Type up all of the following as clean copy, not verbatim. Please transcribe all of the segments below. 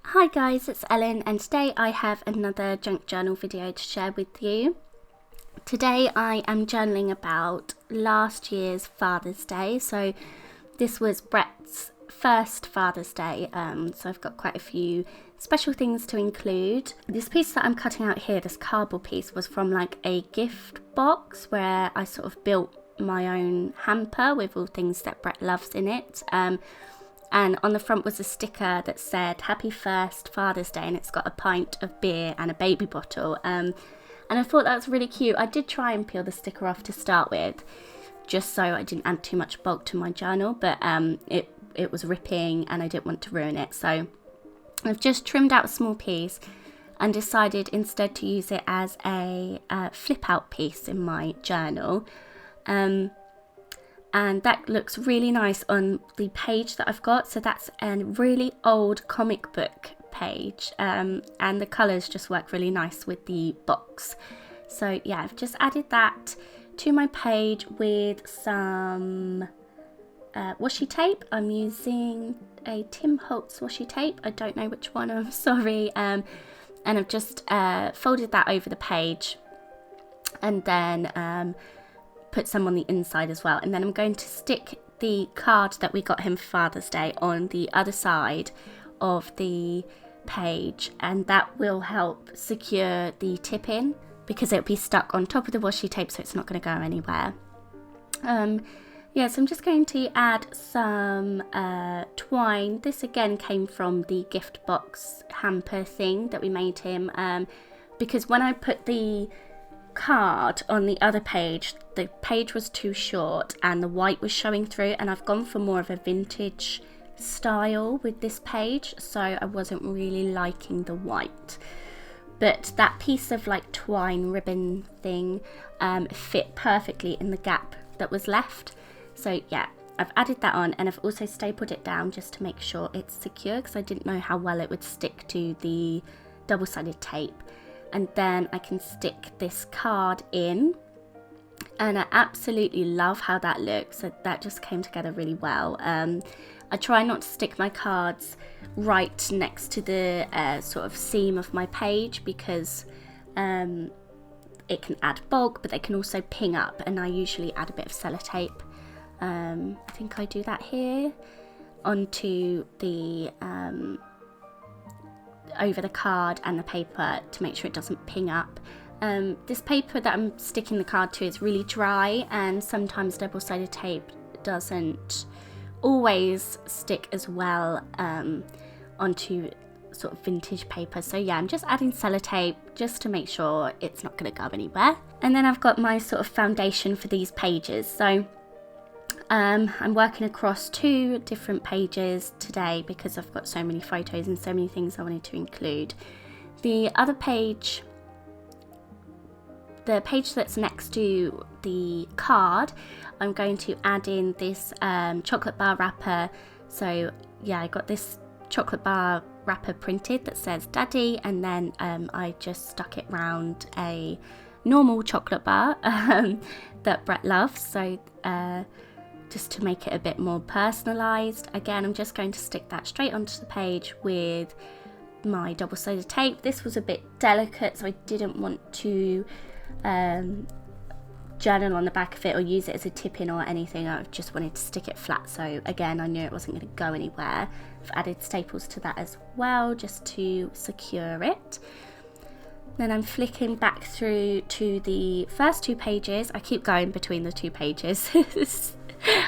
Hi guys, it's Ellen and today I have another junk journal video to share with you. Today I am journaling about last year's Father's Day. So this was Brett's first Father's Day, so I've got quite a few special things to include. This piece that I'm cutting out here, this cardboard piece, was from like a gift box where I sort of built my own hamper with all things that Brett loves in it. And on the front was a sticker that said Happy First Father's Day, and it's got a pint of beer and a baby bottle. And I thought that was really cute. I did try and peel the sticker off to start with, just so I didn't add too much bulk to my journal, but it was ripping and I didn't want to ruin it. So I've just trimmed out a small piece and decided instead to use it as a flip out piece in my journal. And that looks really nice on the page that I've got. So that's a really old comic book page, and the colours just work really nice with the box. So yeah, I've just added that to my page with some washi tape. I'm using a Tim Holtz washi tape. I don't know which one, I'm sorry. And I've just folded that over the page, and then put some on the inside as well. And then I'm going to stick the card that we got him for Father's Day on the other side of the page, and that will help secure the tip in because it'll be stuck on top of the washi tape, so it's not going to go anywhere. Yeah, so I'm just going to add some twine. This again came from the gift box hamper thing that we made him, because when I put the card on the other page, the page was too short and the white was showing through, and I've gone for more of a vintage style with this page, so I wasn't really liking the white. But that piece of like twine ribbon thing fit perfectly in the gap that was left. So yeah, I've added that on, and I've also stapled it down just to make sure it's secure because I didn't know how well it would stick to the double-sided tape. And then I can stick this card in, and I absolutely love how that looks. So that just came together really well. I try not to stick my cards right next to the sort of seam of my page because it can add bulk, but they can also ping up, and I usually add a bit of sellotape. I think I do that here onto the over the card and the paper to make sure it doesn't ping up. This paper that I'm sticking the card to is really dry, and sometimes double-sided tape doesn't always stick as well onto sort of vintage paper. So yeah, I'm just adding sellotape just to make sure it's not going to go anywhere. And then I've got my sort of foundation for these pages. So I'm working across 2 different pages today because I've got so many photos and so many things I wanted to include. The other page, the page that's next to the card, I'm going to add in this chocolate bar wrapper. So yeah, I got this chocolate bar wrapper printed that says Daddy, and then I just stuck it round a normal chocolate bar that Brett loves. So just to make it a bit more personalised. Again, I'm just going to stick that straight onto the page with my double-sided tape. This was a bit delicate, so I didn't want to journal on the back of it or use it as a tip-in or anything. I just wanted to stick it flat, so again, I knew it wasn't going to go anywhere. I've added staples to that as well, just to secure it. Then I'm flicking back through to the first 2 pages. I keep going between the 2 pages.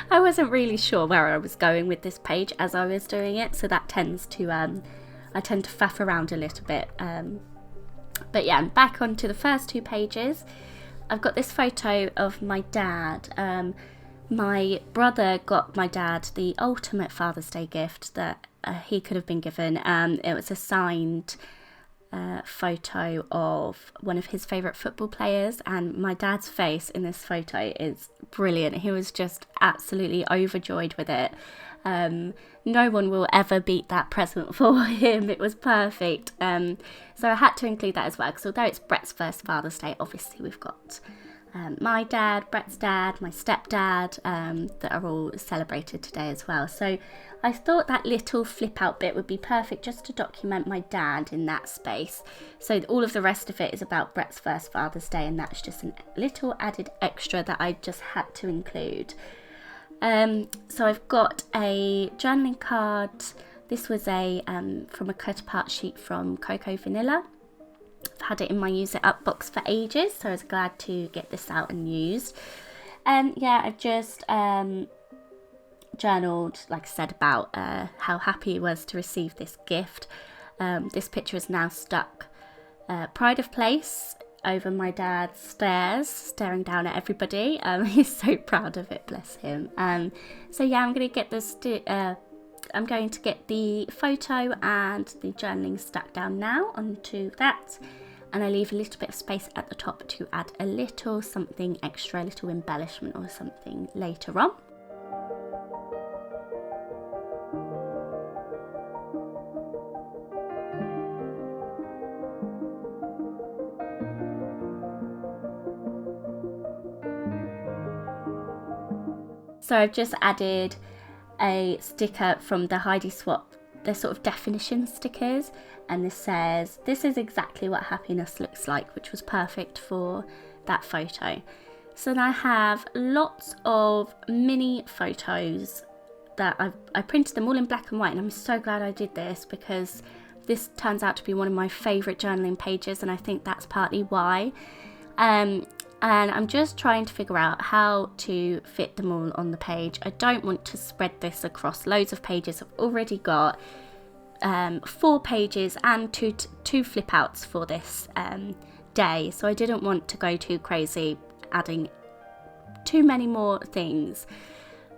I wasn't really sure where I was going with this page as I was doing it, so that tends to I tend to faff around a little bit. But yeah, I'm back onto the first 2 pages. I've got this photo of my dad. My brother got my dad the ultimate Father's Day gift that he could have been given. It was a signed photo of one of his favourite football players, and my dad's face in this photo is brilliant. He was just absolutely overjoyed with it. No one will ever beat that present for him. It was perfect. So I had to include that as well, because although it's Brett's first Father's Day, obviously we've got my dad, Brett's dad, my stepdad, that are all celebrated today as well. So I thought that little flip out bit would be perfect just to document my dad in that space. So all of the rest of it is about Brett's first Father's Day, and that's just a little added extra that I just had to include. So I've got a journaling card. This was from a cut apart sheet from Cocoa Vanilla. I've had it in my use it up box for ages, so I was glad to get this out and used. And yeah, I've just journaled, like I said, about how happy he was to receive this gift. This picture is now stuck pride of place over my dad's stairs, staring down at everybody. He's so proud of it, bless him. So yeah, I'm going to get this. I'm going to get the photo and the journaling stuck down now onto that, and I leave a little bit of space at the top to add a little something extra, a little embellishment or something later on. So I've just added a sticker from the Heidi Swap, the sort of definition stickers, and this says, "This is exactly what happiness looks like," which was perfect for that photo. So then I have lots of mini photos that I printed them all in black and white, and I'm so glad I did this because this turns out to be one of my favourite journaling pages, and I think that's partly why. And I'm just trying to figure out how to fit them all on the page. I don't want to spread this across loads of pages. I've already got 4 pages and two flip outs for this day, so I didn't want to go too crazy adding too many more things.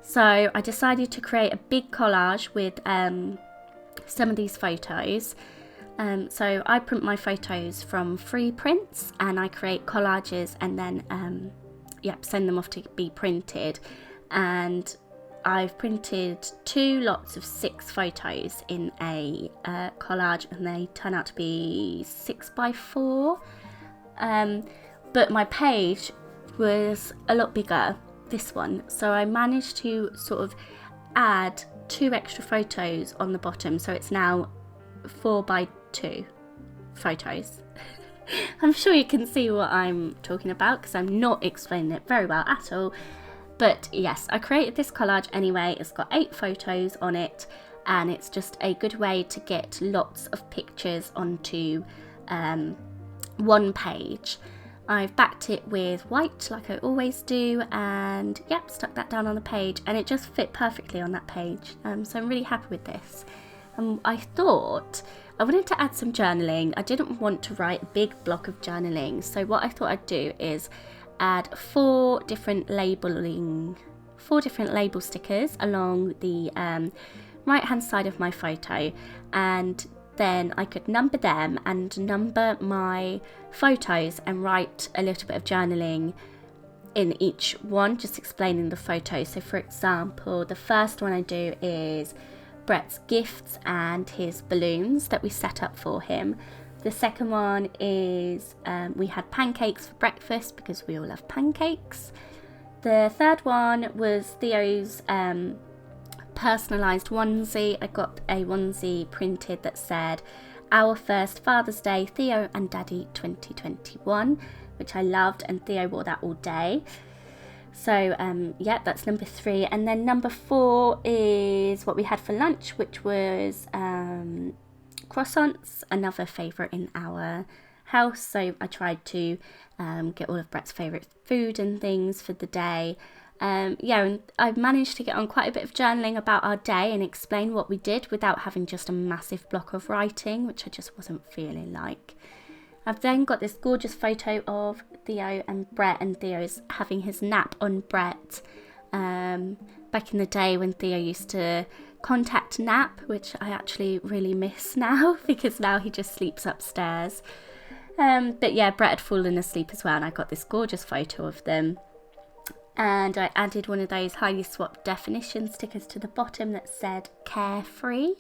So I decided to create a big collage with some of these photos. So I print my photos from free prints, and I create collages and then send them off to be printed. And I've printed 2 lots of 6 photos in a collage, and they turn out to be 6x4. But my page was a lot bigger, this one, so I managed to sort of add 2 extra photos on the bottom, so it's now 4x2 photos. I'm sure you can see what I'm talking about because I'm not explaining it very well at all. But yes, I created this collage anyway. It's got 8 photos on it, and it's just a good way to get lots of pictures onto one page. I've backed it with white like I always do, and yep, stuck that down on the page, and it just fit perfectly on that page. So I'm really happy with this. I thought I wanted to add some journaling. I didn't want to write a big block of journaling, so what I thought I'd do is add 4 different label stickers along the right hand side of my photo, and then I could number them and number my photos and write a little bit of journaling in each one, just explaining the photo. So for example, the first one I do is Brett's gifts and his balloons that we set up for him. The second one is we had pancakes for breakfast because we all love pancakes. The third one was Theo's personalised onesie. I got a onesie printed that said, "Our first Father's Day, Theo and Daddy 2021," which I loved, and Theo wore that all day. So yeah, that's number 3. And then number 4 is what we had for lunch, which was croissants, another favourite in our house. So I tried to get all of Brett's favourite food and things for the day. Yeah, and I've managed to get on quite a bit of journaling about our day and explain what we did without having just a massive block of writing, which I just wasn't feeling like. I've then got this gorgeous photo of Theo and Brett, and Theo's having his nap on Brett. Back in the day when Theo used to contact nap, which I actually really miss now because now he just sleeps upstairs. But yeah, Brett had fallen asleep as well, and I got this gorgeous photo of them. And I added one of those Heidi Swap definition stickers to the bottom that said carefree.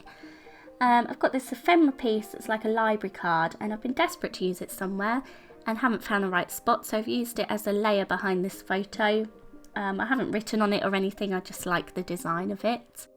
I've got this ephemera piece that's like a library card, and I've been desperate to use it somewhere, and haven't found the right spot, so I've used it as a layer behind this photo. I haven't written on it or anything, I just like the design of it.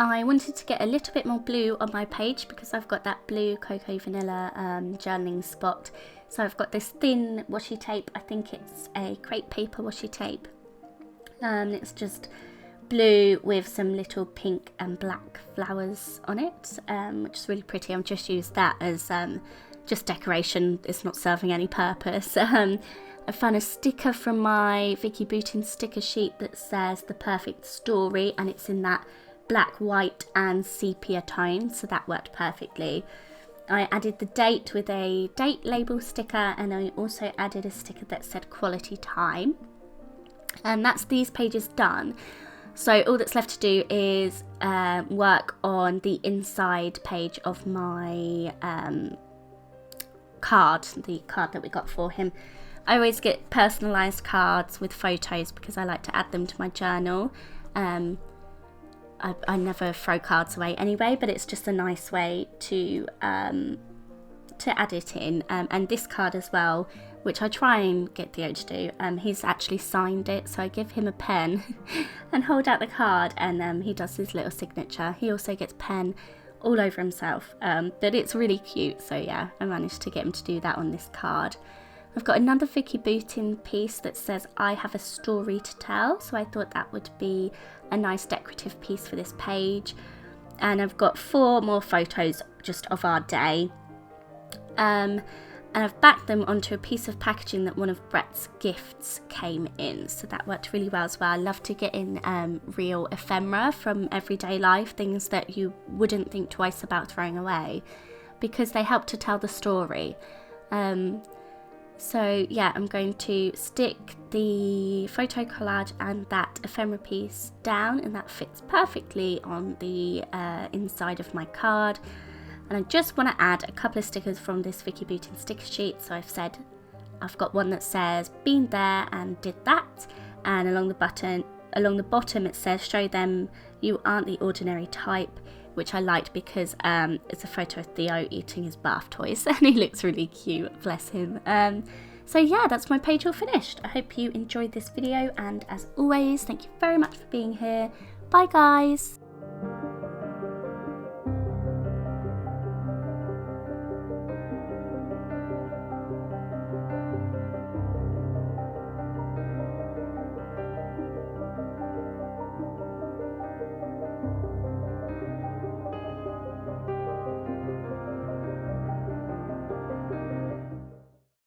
I wanted to get a little bit more blue on my page because I've got that blue cocoa vanilla journaling spot. So I've got this thin washi tape, I think it's a crepe paper washi tape. It's just blue with some little pink and black flowers on it, which is really pretty. I've just used that as just decoration, it's not serving any purpose. I found a sticker from my Vicky Boutin sticker sheet that says The Perfect Story, and it's in that black, white and sepia tone, so that worked perfectly. I added the date with a date label sticker, and I also added a sticker that said quality time. And that's these pages done. So all that's left to do is work on the inside page of my card, the card that we got for him. I always get personalised cards with photos because I like to add them to my journal. I never throw cards away anyway, but it's just a nice way to add it in. And this card as well, which I try and get Theo to do, he's actually signed it, so I give him a pen and hold out the card, and he does his little signature. He also gets pen all over himself, but it's really cute, so yeah, I managed to get him to do that on this card. I've got another Vicky Boutin piece that says I have a story to tell, so I thought that would be a nice decorative piece for this page. And I've got 4 more photos just of our day, and I've backed them onto a piece of packaging that one of Brett's gifts came in, so that worked really well as well. I love to get in real ephemera from everyday life, things that you wouldn't think twice about throwing away, because they help to tell the story. So yeah, I'm going to stick the photo collage and that ephemera piece down, and that fits perfectly on the inside of my card. And I just want to add a couple of stickers from this Vicky Boutin sticker sheet. So I've said I've got one that says been there and did that, and along the bottom it says show them you aren't the ordinary type, which I liked because it's a photo of Theo eating his bath toys and he looks really cute, bless him. So yeah, that's my page all finished. I hope you enjoyed this video, and as always, thank you very much for being here. Bye guys!